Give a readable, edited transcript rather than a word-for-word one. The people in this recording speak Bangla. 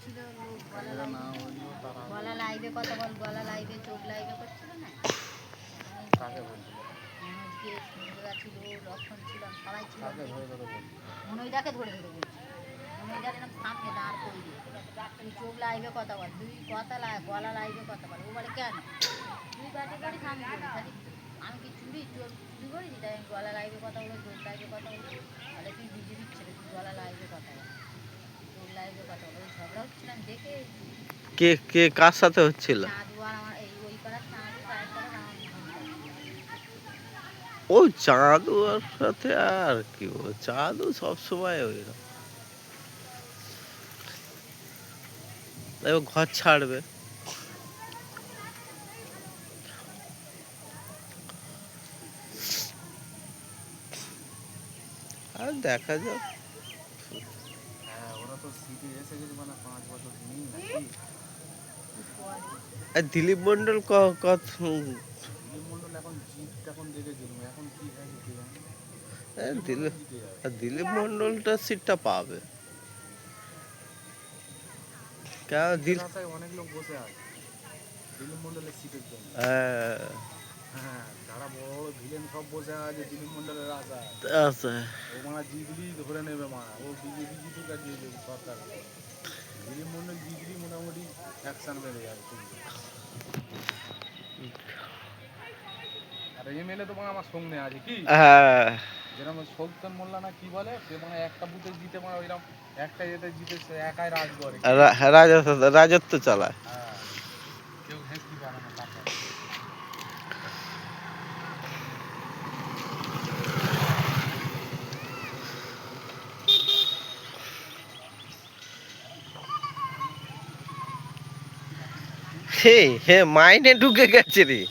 বলছিল লোক গলা লাইভে কথা বল, গলা লাইভে, চোখ লাইভে করছিল না? কাকে বলছিল? মনোজকে, সুন্দরা ছিল, লক্ষণ ছিল, সবাই ছিল। মনোজদাকে ধরে ধরে বলছি, মনোজদার এরকম সামনে দাঁড় করিয়ে দিয়ে তুই চোখ লাইভে কথা বল, তুই গলা লাইভে কথা বল। ও বলে কেন তুই বাটে করি আমি বলি খালি আমি কি চুরি করেছি তাই আমি গলা লাইভে কথা বলো, চোখ লাইভে কথা বলছি। তাহলে তুই বিজেপির ছেলে, তুই গলা লাইভে কথা বল, চোখ লাইভে কথা বলো। ঝগড়া হচ্ছিলাম দেখে। কে কে কার সাথে হচ্ছিল? চাঁদু আর আমার এই ওই পাড়ার চাঁদু, পায়ের পাড়ার আমার ও চাঁদুর সাথে আর কি, ও চাঁদু সবসময় ওইরকম, ঘর ছাড়বে। আর দেখা যাক। হ্যাঁ, ওরা তো সিটে এসে গেছে মানে 5 বছর নেই নাকি? আর দিলীপ মন্ডল কত দিলীপ মন্ডল এখন জিত এখন দেখেছিলাম, এখন কি হয় কি জানি। দিলীপ মন্ডলটা সিটটা পাবে। অনেক লোক বসে আছে দিলীপ মন্ডলের সিটের জন্য। হ্যাঁ, যারা বড় বড় ভিলেন সব বসে আছে দিলীপ মন্ডলের আশায়। আচ্ছা, ও মারা জিতলেই ধরে নেবে মারা, ও বিজেপি জিতুক আর যে সরকার। দিলীপ মন্ডল জিতলেই মোটামুটি অ্যাকশন বেড়ে যাবে। আর এমএলএ তো আমার সঙ্গে আছে কি, যেরকম সুলতান মোল্লা না কি বলে, সে মানে একটা বুথে জিতে মানে ওইরকম একটা এতে জিতে সে একাই রাজ করে, রাজত্ব চালায়। হ্যাঁ, কেউ হেঁটতে পারে না তাকে। হে মাইনে ঢুকে গেছে রে।